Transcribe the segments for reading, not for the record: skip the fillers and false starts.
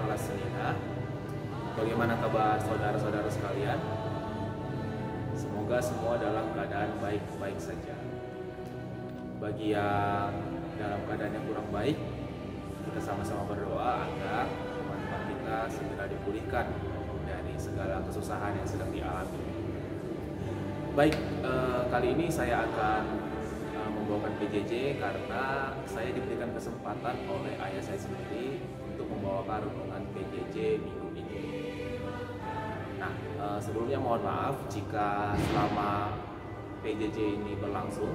Orang Lasenina. Bagaimana kabar saudara-saudara sekalian? Semoga semua dalam keadaan baik-baik saja. Bagi yang dalam keadaan yang kurang baik, kita sama-sama berdoa agar teman-teman kita segera dipulihkan dari segala kesusahan yang sedang dialami. Baik, kali ini saya akan membawakan PJJ karena saya diberikan kesempatan oleh ayah saya sendiri untuk membawakan renungan PJJ minggu ini. Nah, sebelumnya mohon maaf jika selama PJJ ini berlangsung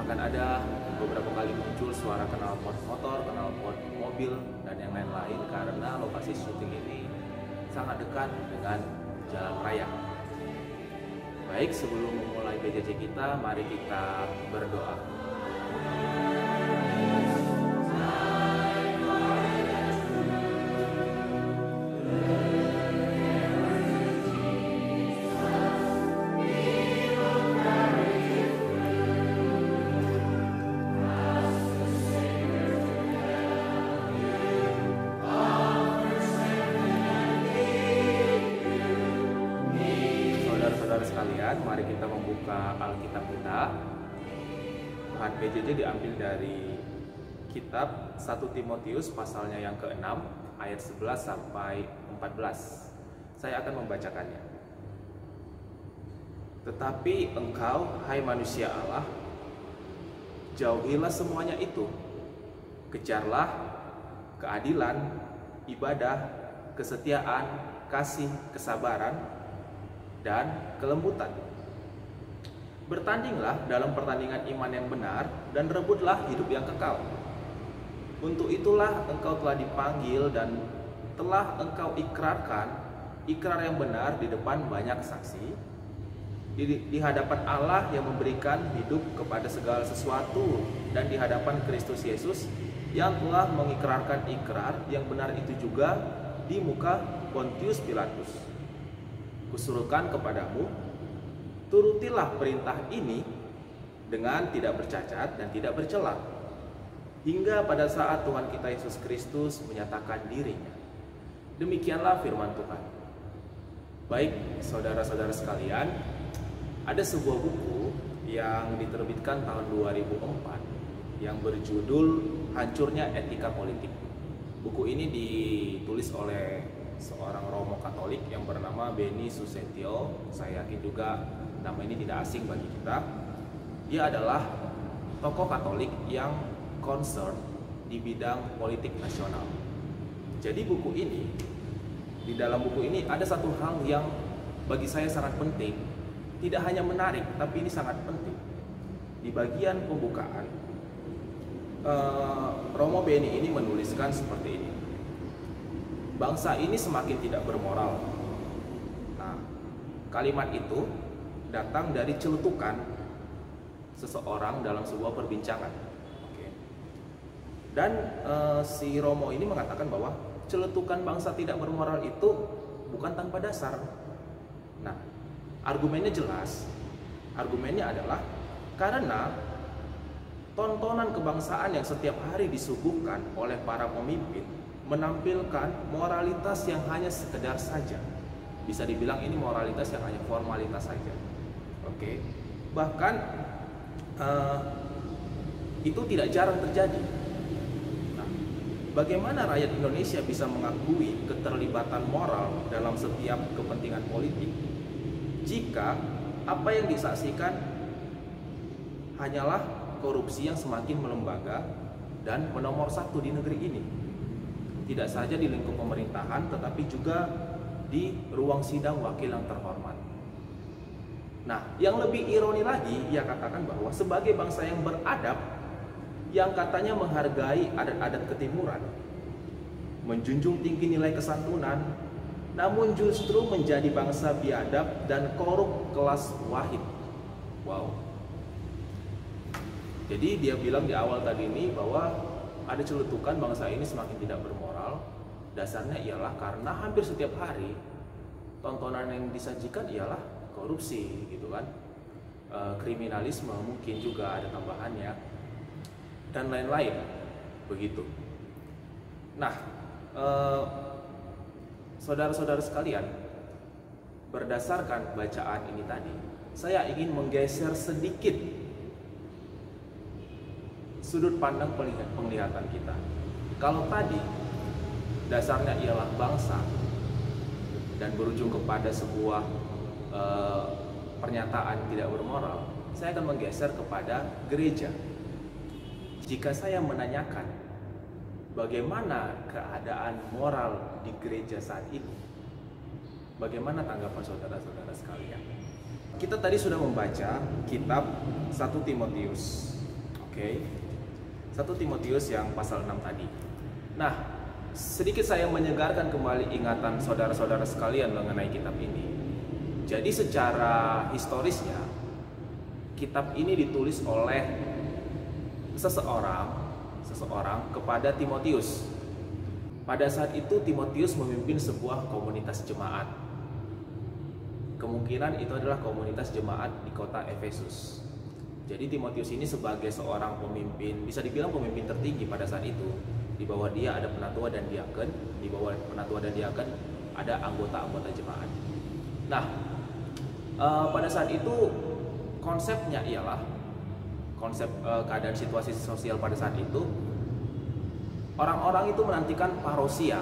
akan ada beberapa kali muncul suara knalpot motor, knalpot mobil, dan yang lain-lain karena lokasi syuting ini sangat dekat dengan jalan raya. Baik, sebelum memulai PJJ kita, mari kita berdoa. Saudara-saudara sekalian, mari kita membuka Alkitab kita. Bahan PJJ diambil dari kitab 1 Timotius pasalnya yang ke-6 ayat 11 sampai 14. Saya akan membacakannya. Tetapi engkau, hai manusia Allah, jauhilah semuanya itu. Kejarlah keadilan, ibadah, kesetiaan, kasih, kesabaran, dan kelembutan. Bertandinglah dalam pertandingan iman yang benar dan rebutlah hidup yang kekal. Untuk itulah engkau telah dipanggil dan telah engkau ikrarkan ikrar yang benar di depan banyak saksi, di hadapan Allah yang memberikan hidup kepada segala sesuatu, dan di hadapan Kristus Yesus yang telah mengikrarkan ikrar yang benar itu juga di muka Pontius Pilatus. Kusuruhkan kepadamu, turutilah perintah ini dengan tidak bercacat dan tidak bercela, hingga pada saat Tuhan kita Yesus Kristus menyatakan dirinya. Demikianlah firman Tuhan. Baik, saudara-saudara sekalian, ada sebuah buku yang diterbitkan tahun 2004 yang berjudul Hancurnya Etika Politik. Buku ini ditulis oleh seorang Romo Katolik yang bernama Benny Susetio. Saya yakin juga nama ini tidak asing bagi kita. Dia adalah tokoh Katolik yang concern di bidang politik nasional. Jadi di dalam buku ini ada satu hal yang bagi saya sangat penting. Tidak hanya menarik, tapi ini sangat penting. Di bagian pembukaan, Romo Benny ini menuliskan seperti ini. Bangsa ini semakin tidak bermoral. Nah, kalimat itu datang dari celutukan seseorang dalam sebuah perbincangan. Oke. Dan si Romo ini mengatakan bahwa celutukan bangsa tidak bermoral itu bukan tanpa dasar. Nah, argumennya jelas. Argumennya adalah karena tontonan kebangsaan yang setiap hari disuguhkan oleh para pemimpin menampilkan moralitas yang hanya sekedar saja. Bisa dibilang ini moralitas yang hanya formalitas saja. Oke. Bahkan itu tidak jarang terjadi. Nah, bagaimana rakyat Indonesia bisa mengakui keterlibatan moral dalam setiap kepentingan politik jika apa yang disaksikan hanyalah korupsi yang semakin melembaga dan menomor satu di negeri ini? Tidak saja di lingkup pemerintahan, tetapi juga di ruang sidang wakil yang terhormat. Nah, yang lebih ironi lagi, ia katakan bahwa sebagai bangsa yang beradab, yang katanya menghargai adat-adat ketimuran, menjunjung tinggi nilai kesantunan, namun justru menjadi bangsa biadab dan korup kelas wahid. Wow. Jadi dia bilang di awal tadi ini bahwa ada celutukan bangsa ini semakin tidak bermoral. Dasarnya ialah karena hampir setiap hari tontonan yang disajikan ialah korupsi, gitu kan, kriminalisme mungkin juga ada tambahannya, dan lain-lain begitu. Nah, eh, saudara-saudara sekalian, berdasarkan bacaan ini tadi, saya ingin menggeser sedikit sudut pandang penglihatan kita. Kalau tadi dasarnya ialah bangsa dan berujung kepada sebuah pernyataan tidak bermoral, saya akan menggeser kepada gereja. Jika saya menanyakan bagaimana keadaan moral di gereja saat ini, bagaimana tanggapan saudara-saudara sekalian? Kita tadi sudah membaca kitab 1 Timotius. Oke. 1 Timotius yang pasal 6 tadi. Nah, sedikit saya menyegarkan kembali ingatan saudara-saudara sekalian mengenai kitab ini. Jadi secara historisnya, kitab ini ditulis oleh seseorang kepada Timotius. Pada saat itu Timotius memimpin sebuah komunitas jemaat. Kemungkinan itu adalah komunitas jemaat di kota Efesus. Jadi Timotius ini sebagai seorang pemimpin, bisa dibilang pemimpin tertinggi pada saat itu. Di bawah dia ada penatua dan diaken, di bawah penatua dan diaken ada anggota-anggota jemaat. Nah, pada saat itu konsepnya ialah konsep keadaan situasi sosial pada saat itu, orang-orang itu menantikan parousia.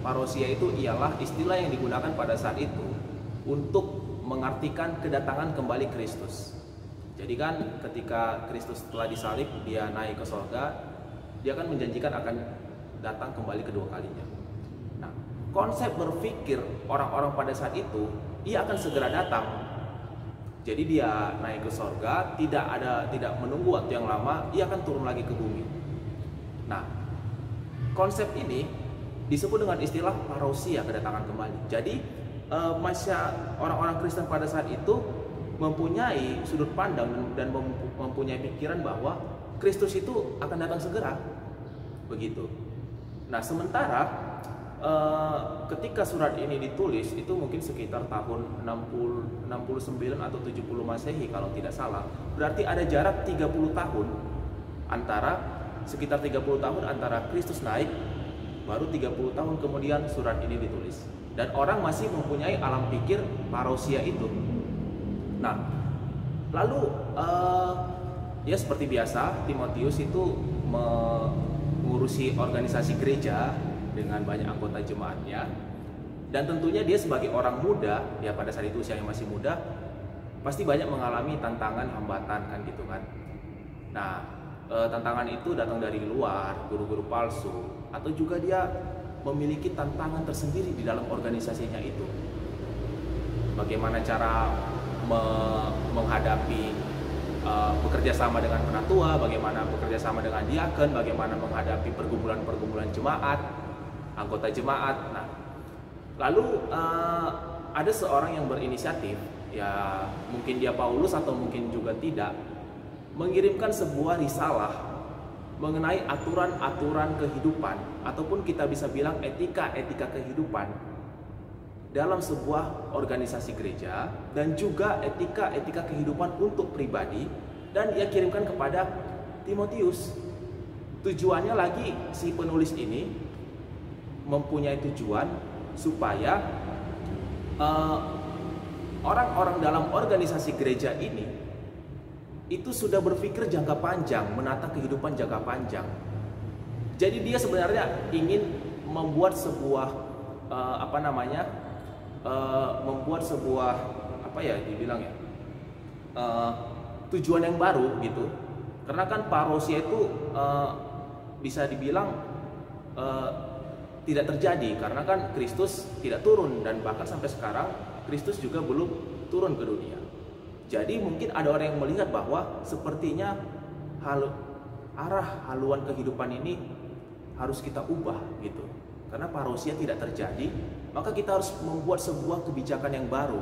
Parousia itu ialah istilah yang digunakan pada saat itu untuk mengartikan kedatangan kembali Kristus. Jadi kan ketika Kristus telah disalib, dia naik ke sorga, dia akan menjanjikan akan datang kembali kedua kalinya. Nah, konsep berpikir orang-orang pada saat itu, ia akan segera datang. Jadi dia naik ke sorga, tidak menunggu waktu yang lama, ia akan turun lagi ke bumi. Nah, konsep ini disebut dengan istilah parousia, kedatangan kembali. Jadi orang-orang Kristen pada saat itu mempunyai sudut pandang dan mempunyai pikiran bahwa Kristus itu akan datang segera, begitu. Nah, sementara ketika surat ini ditulis itu mungkin sekitar tahun 69 atau 70 Masehi kalau tidak salah. Berarti ada jarak 30 tahun sekitar 30 tahun antara Kristus naik, baru 30 tahun kemudian surat ini ditulis. Dan orang masih mempunyai alam pikir parousia itu. Nah, lalu ya seperti biasa Timotius itu mengurusi organisasi gereja dengan banyak anggota jemaatnya, dan tentunya dia sebagai orang muda, ya pada saat itu usianya masih muda, pasti banyak mengalami tantangan, hambatan kan gitu kan. Nah, tantangan itu datang dari luar, guru-guru palsu, atau juga dia memiliki tantangan tersendiri di dalam organisasinya itu. Bagaimana cara menghadapi bekerja sama dengan penatua, bagaimana bekerja sama dengan diaken, bagaimana menghadapi pergumulan-pergumulan jemaat, anggota jemaat. Nah, lalu ada seorang yang berinisiatif, ya mungkin dia Paulus atau mungkin juga tidak, mengirimkan sebuah risalah mengenai aturan-aturan kehidupan, ataupun kita bisa bilang etika-etika kehidupan dalam sebuah organisasi gereja, dan juga etika-etika kehidupan untuk pribadi, dan ia kirimkan kepada Timotius. Tujuannya lagi, si penulis ini mempunyai tujuan supaya orang-orang dalam organisasi gereja ini itu sudah berpikir jangka panjang, menata kehidupan jangka panjang. Jadi dia sebenarnya ingin membuat sebuah membuat sebuah tujuan yang baru gitu. Karena kan parousia itu bisa dibilang tidak terjadi karena kan Kristus tidak turun, dan bahkan sampai sekarang Kristus juga belum turun ke dunia. Jadi mungkin ada orang yang melihat bahwa sepertinya arah haluan kehidupan ini harus kita ubah gitu. Karena parousia tidak terjadi, maka kita harus membuat sebuah kebijakan yang baru,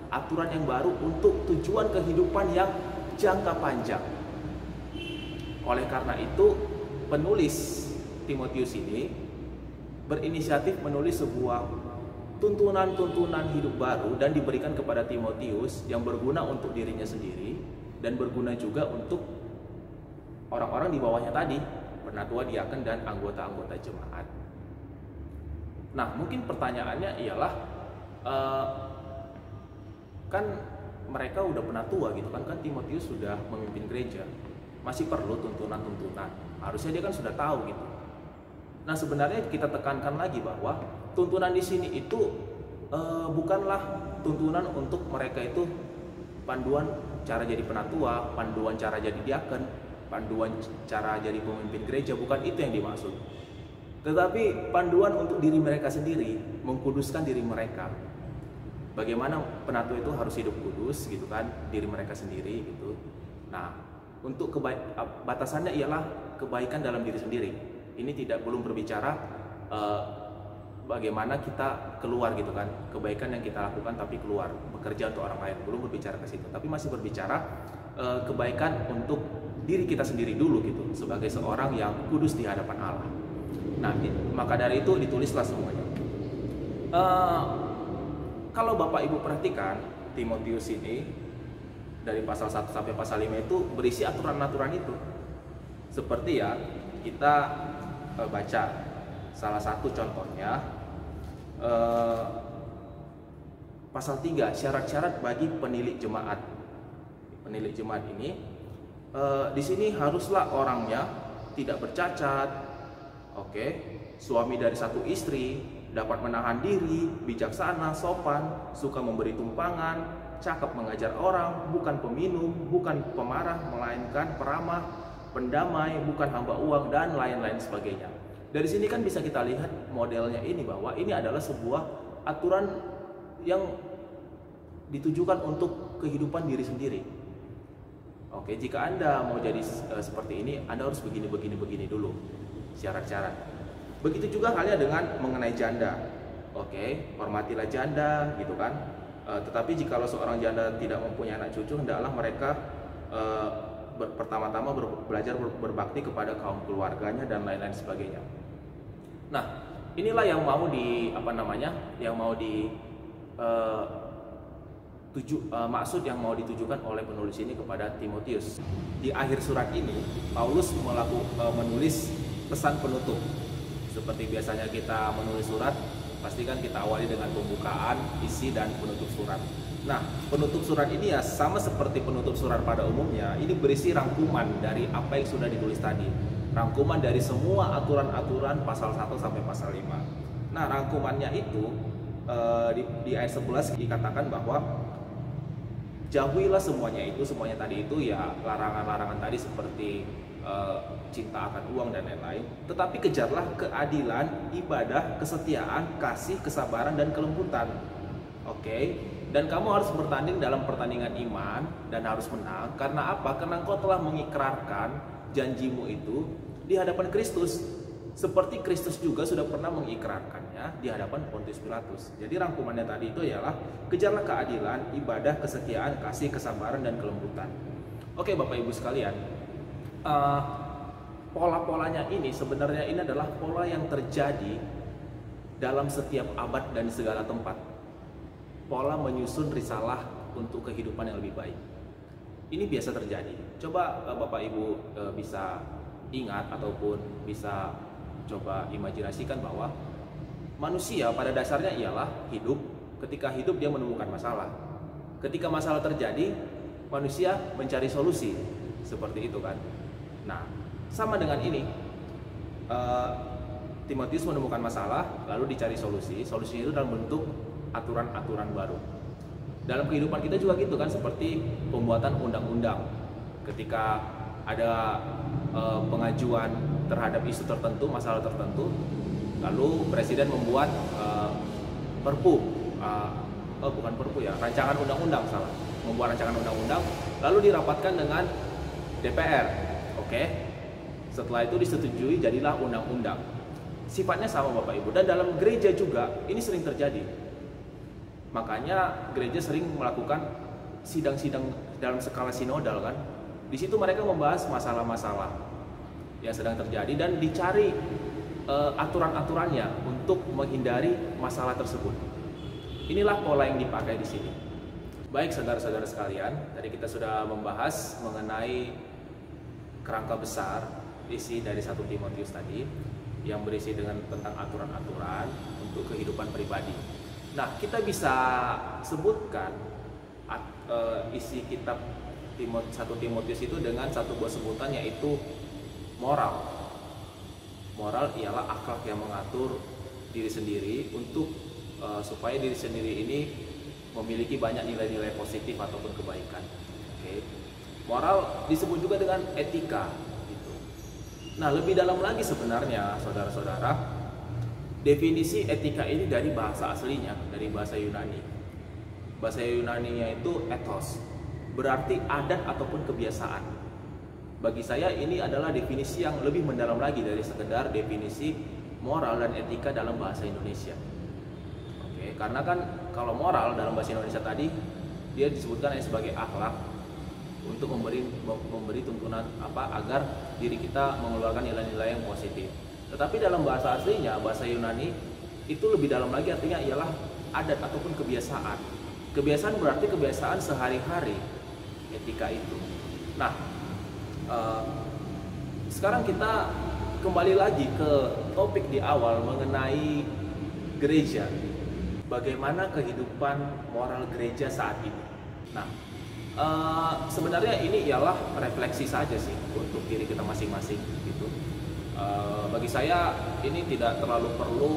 aturan yang baru untuk tujuan kehidupan yang jangka panjang. Oleh karena itu, penulis Timotius ini berinisiatif menulis sebuah tuntunan-tuntunan hidup baru dan diberikan kepada Timotius yang berguna untuk dirinya sendiri dan berguna juga untuk orang-orang di bawahnya tadi, penatua, diaken, dan anggota-anggota jemaat. Nah, mungkin pertanyaannya ialah eh, kan mereka udah pernah tua gitu kan Timotius sudah memimpin gereja, masih perlu tuntunan-tuntunan. Harusnya dia kan sudah tahu gitu. Nah, sebenarnya kita tekankan lagi bahwa tuntunan di sini itu bukanlah tuntunan untuk mereka itu panduan cara jadi penatua, panduan cara jadi diaken, panduan cara jadi pemimpin gereja, bukan itu yang dimaksud. Tetapi panduan untuk diri mereka sendiri, mengkuduskan diri mereka. Bagaimana penatua itu harus hidup kudus gitu kan, diri mereka sendiri gitu. Nah, untuk batasannya ialah kebaikan dalam diri sendiri. Ini belum berbicara bagaimana kita keluar gitu kan, kebaikan yang kita lakukan tapi keluar bekerja untuk orang lain, belum berbicara ke situ, tapi masih berbicara kebaikan untuk diri kita sendiri dulu gitu, sebagai seorang yang kudus di hadapan Allah. Nah, maka dari itu ditulislah semuanya. Kalau Bapak Ibu perhatikan Timotius ini dari pasal 1 sampai pasal 5 itu berisi aturan-aturan itu. Seperti ya kita baca salah satu contohnya pasal 3, syarat-syarat bagi penilik jemaat. Penilik jemaat ini di sini haruslah orangnya tidak bercacat, suami dari satu istri, dapat menahan diri, bijaksana, sopan, suka memberi tumpangan, cakap mengajar orang, bukan peminum, bukan pemarah, melainkan peramah, pendamai, bukan hamba uang, dan lain-lain sebagainya. Dari sini kan bisa kita lihat modelnya ini, bahwa ini adalah sebuah aturan yang ditujukan untuk kehidupan diri sendiri. Jika Anda mau jadi seperti ini, Anda harus begini dulu syarat-syarat. Begitu juga halnya dengan mengenai janda. Hormatilah janda gitu kan. Tetapi jikalau seorang janda tidak mempunyai anak cucu, hendaklah mereka pertama-tama belajar berbakti kepada kaum keluarganya dan lain-lain sebagainya. Nah, inilah yang mau maksud yang mau ditujukan oleh penulis ini kepada Timotius. Di akhir surat ini, Paulus menulis pesan penutup. Seperti biasanya kita menulis surat, pastikan kita awali dengan pembukaan, isi, dan penutup surat. Nah, penutup surat ini ya sama seperti penutup surat pada umumnya. Ini berisi rangkuman dari apa yang sudah ditulis tadi. Rangkuman dari semua aturan-aturan pasal 1 sampai pasal 5. Nah, rangkumannya itu di ayat 11 dikatakan bahwa jauhilah semuanya tadi itu ya, larangan-larangan tadi seperti cinta akan uang dan lain-lain, tetapi kejarlah keadilan, ibadah, kesetiaan, kasih, kesabaran, dan kelembutan. Dan kamu harus bertanding dalam pertandingan iman dan harus menang. Karena apa? Karena engkau telah mengikrarkan janjimu itu di hadapan Kristus, seperti Kristus juga sudah pernah mengikrarkannya di hadapan Pontius Pilatus. Jadi rangkumannya tadi itu ialah kejarlah keadilan, ibadah, kesetiaan, kasih, kesabaran, dan kelembutan. Bapak Ibu sekalian, pola-polanya ini sebenarnya ini adalah pola yang terjadi dalam setiap abad dan segala tempat. Pola menyusun risalah untuk kehidupan yang lebih baik. Ini biasa terjadi. Coba Bapak Ibu bisa ingat ataupun bisa coba imajinasikan bahwa manusia pada dasarnya ialah hidup. Ketika hidup dia menemukan masalah. Ketika masalah terjadi, manusia mencari solusi. Seperti itu kan. Nah, sama dengan ini, Timotius menemukan masalah, lalu dicari solusi. Solusinya itu dalam bentuk aturan-aturan baru. Dalam kehidupan kita juga gitu kan, seperti pembuatan undang-undang. Ketika ada pengajuan terhadap isu tertentu, masalah tertentu, lalu presiden membuat rancangan undang-undang, membuat rancangan undang-undang, lalu dirapatkan dengan DPR. Setelah itu disetujui, jadilah undang-undang. Sifatnya sama Bapak Ibu, dan dalam gereja juga ini sering terjadi. Makanya gereja sering melakukan sidang-sidang dalam skala sinodal kan. Di situ mereka membahas masalah-masalah yang sedang terjadi dan dicari aturan-aturannya untuk menghindari masalah tersebut. Inilah pola yang dipakai di sini. Baik saudara-saudara sekalian, tadi kita sudah membahas mengenai kerangka besar isi dari 1 Timotius tadi. yang berisi dengan tentang aturan-aturan untuk kehidupan pribadi. Nah, kita bisa sebutkan isi kitab 1 Timotius itu dengan satu buah sebutan, yaitu moral. Moral ialah akhlak yang mengatur diri sendiri untuk supaya diri sendiri ini memiliki banyak nilai-nilai positif ataupun kebaikan. Oke. Moral disebut juga dengan etika gitu. Nah, lebih dalam lagi sebenarnya saudara-saudara, definisi etika ini dari bahasa aslinya, dari bahasa Yunani. Bahasa Yunaninya itu ethos, berarti adat ataupun kebiasaan. Bagi saya ini adalah definisi yang lebih mendalam lagi dari sekedar definisi moral dan etika dalam bahasa Indonesia. Oke, karena kan kalau moral dalam bahasa Indonesia tadi dia disebutkan sebagai akhlak untuk memberi tuntunan agar diri kita mengeluarkan nilai-nilai yang positif. Tetapi dalam bahasa aslinya, bahasa Yunani, itu lebih dalam lagi, artinya ialah adat ataupun kebiasaan. Kebiasaan berarti kebiasaan sehari-hari, etika itu. Nah, sekarang kita kembali lagi ke topik di awal mengenai gereja. Bagaimana kehidupan moral gereja saat ini. Nah, sebenarnya ini ialah refleksi saja sih untuk diri kita masing-masing gitu. Bagi saya ini tidak terlalu perlu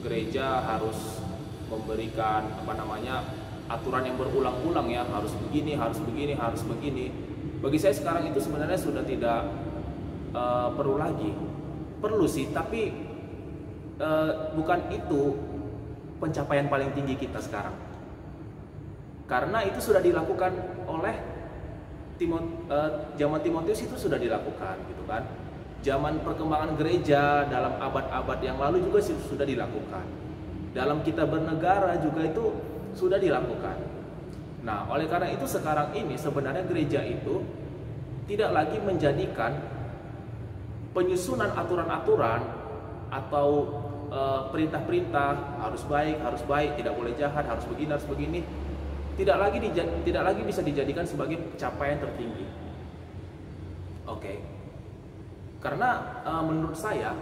gereja harus memberikan aturan yang berulang-ulang ya, harus begini, harus begini, harus begini. Bagi saya sekarang itu sebenarnya sudah tidak perlu lagi. Perlu sih, tapi bukan itu pencapaian paling tinggi kita sekarang. Karena itu sudah dilakukan oleh zaman Timotius, itu sudah dilakukan gitu kan. Zaman perkembangan gereja dalam abad-abad yang lalu juga sudah dilakukan. Dalam kita bernegara juga itu sudah dilakukan. Nah, oleh karena itu sekarang ini sebenarnya gereja itu tidak lagi menjadikan penyusunan aturan-aturan atau perintah-perintah harus baik, tidak boleh jahat, harus begini, tidak lagi bisa dijadikan sebagai pencapaian tertinggi. Oke. Karena menurut saya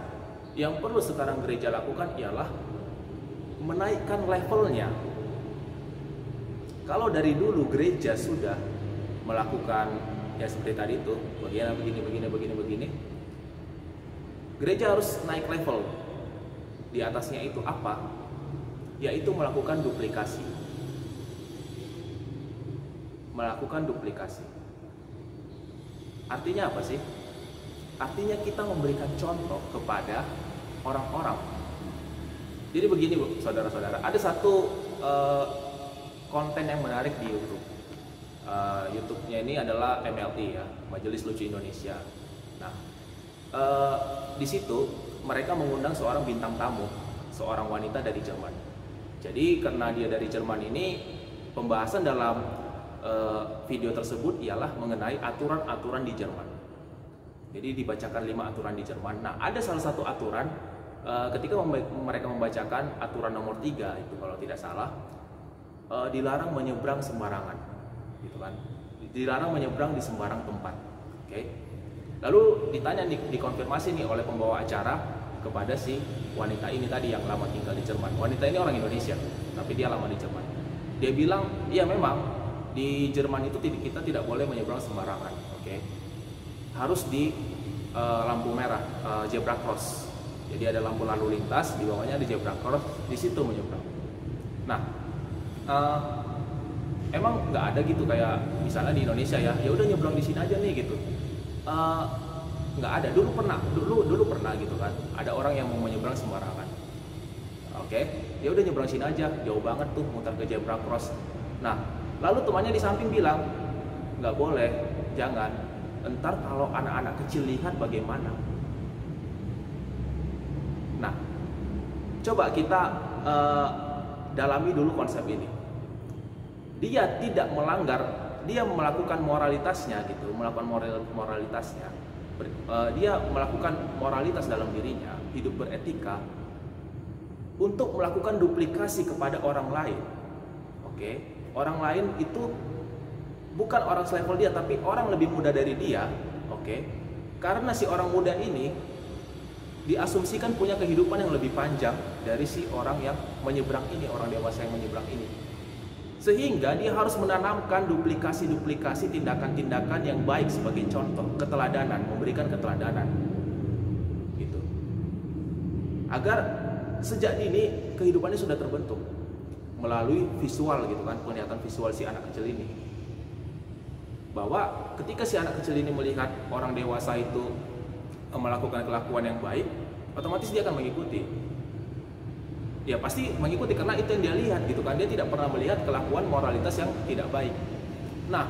yang perlu sekarang gereja lakukan ialah menaikkan levelnya. Kalau dari dulu gereja sudah melakukan ya seperti tadi itu, begini, gereja harus naik level. Di atasnya itu apa? Yaitu melakukan duplikasi. Artinya apa sih? Artinya kita memberikan contoh kepada orang-orang. Jadi begini saudara-saudara, ada satu konten yang menarik di YouTube. YouTube-nya ini adalah MLI ya, Majelis Lucu Indonesia. Nah, di situ mereka mengundang seorang bintang tamu, seorang wanita dari Jerman. Jadi karena dia dari Jerman ini, pembahasan dalam video tersebut ialah mengenai aturan-aturan di Jerman. Jadi dibacakan 5 aturan di Jerman. Nah, ada salah satu aturan ketika mereka membacakan aturan nomor 3 itu kalau tidak salah, dilarang menyeberang sembarangan, gitu kan? Dilarang menyeberang di sembarang tempat. Oke. Lalu ditanya dikonfirmasi nih oleh pembawa acara kepada si wanita ini tadi yang lama tinggal di Jerman. Wanita ini orang Indonesia, tapi dia lama di Jerman. Dia bilang, iya memang di Jerman itu kita tidak boleh menyeberang sembarangan, oke? Harus di lampu merah, zebra cross. Jadi ada lampu lalu lintas, di bawahnya ada zebra cross, di situ menyeberang. Nah, emang nggak ada gitu kayak misalnya di Indonesia ya udah nyebrang di sini aja nih gitu. Nggak ada. Dulu pernah gitu kan. Ada orang yang mau menyeberang sembarangan. Oke, dia udah nyebrang sini aja, jauh banget tuh, mutar ke zebra cross. Nah, lalu temannya di samping bilang, nggak boleh, jangan. Entar kalau anak-anak kecil lihat bagaimana? Nah, coba kita dalami dulu konsep ini. Dia tidak melanggar, dia melakukan moralitasnya gitu, moralitasnya. Dia melakukan moralitas dalam dirinya, hidup beretika untuk melakukan duplikasi kepada orang lain. Oke. Orang lain itu bukan orang selevel dia, tapi orang lebih muda dari dia. Oke. Karena si orang muda ini diasumsikan punya kehidupan yang lebih panjang dari si orang yang menyeberang ini, orang dewasa yang menyeberang ini. Sehingga dia harus menanamkan duplikasi-duplikasi tindakan-tindakan yang baik sebagai contoh, keteladanan, memberikan keteladanan. Gitu. Agar sejak dini kehidupannya sudah terbentuk melalui visual gitu kan, penglihatan visual si anak kecil ini. Bahwa ketika si anak kecil ini melihat orang dewasa itu melakukan kelakuan yang baik, otomatis dia akan mengikuti. Ya pasti mengikuti karena itu yang dia lihat gitu kan. Dia tidak pernah melihat kelakuan moralitas yang tidak baik. Nah,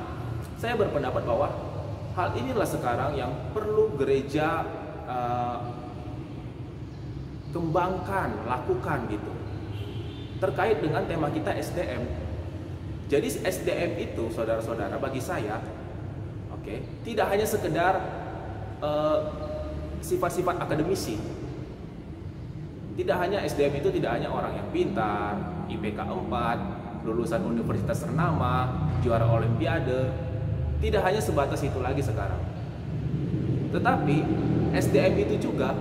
saya berpendapat bahwa hal inilah sekarang yang perlu gereja kembangkan, lakukan gitu. Terkait dengan tema kita SDM. Jadi SDM itu saudara-saudara bagi saya, tidak hanya sekedar sifat-sifat akademisi. Tidak hanya SDM itu tidak hanya orang yang pintar, IPK 4, lulusan universitas ternama, juara olimpiade. Tidak hanya sebatas itu lagi sekarang. Tetapi SDM itu juga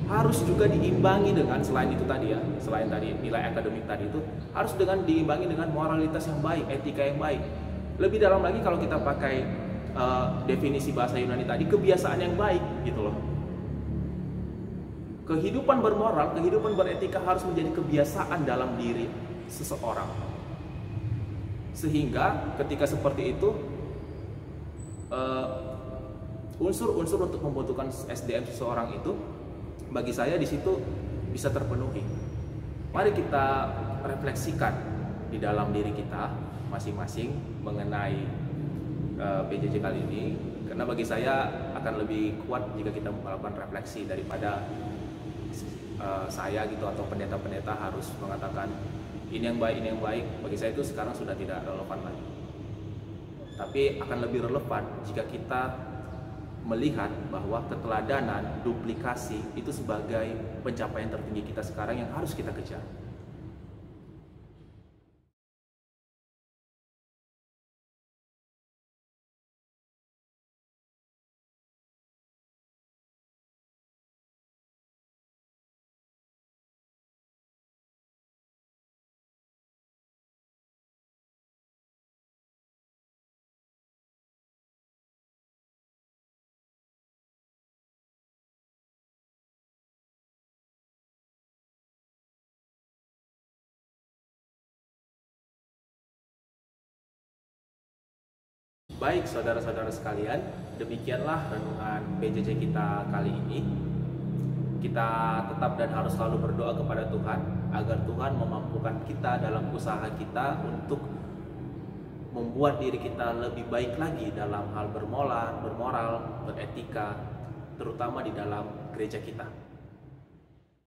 harus juga diimbangi dengan selain itu tadi ya, selain tadi nilai akademik tadi itu harus diimbangi dengan moralitas yang baik, etika yang baik. Lebih dalam lagi kalau kita pakai definisi bahasa Yunani tadi, kebiasaan yang baik gitu loh. Kehidupan bermoral, kehidupan beretika harus menjadi kebiasaan dalam diri seseorang. Sehingga ketika seperti itu unsur-unsur untuk membutuhkan SDM seseorang itu bagi saya di situ bisa terpenuhi. Mari kita refleksikan di dalam diri kita masing-masing mengenai PJJ kali ini, karena bagi saya akan lebih kuat jika kita melakukan refleksi daripada saya gitu atau pendeta-pendeta harus mengatakan ini yang baik, ini yang baik. Bagi saya itu sekarang sudah tidak relevan lagi. Tapi akan lebih relevan jika kita melihat bahwa keteladanan, duplikasi itu sebagai pencapaian tertinggi kita sekarang yang harus kita kejar. Baik saudara-saudara sekalian, demikianlah renungan PJJ kita kali ini. Kita tetap dan harus selalu berdoa kepada Tuhan agar Tuhan memampukan kita dalam usaha kita untuk membuat diri kita lebih baik lagi dalam hal bermoral, beretika, terutama di dalam gereja kita.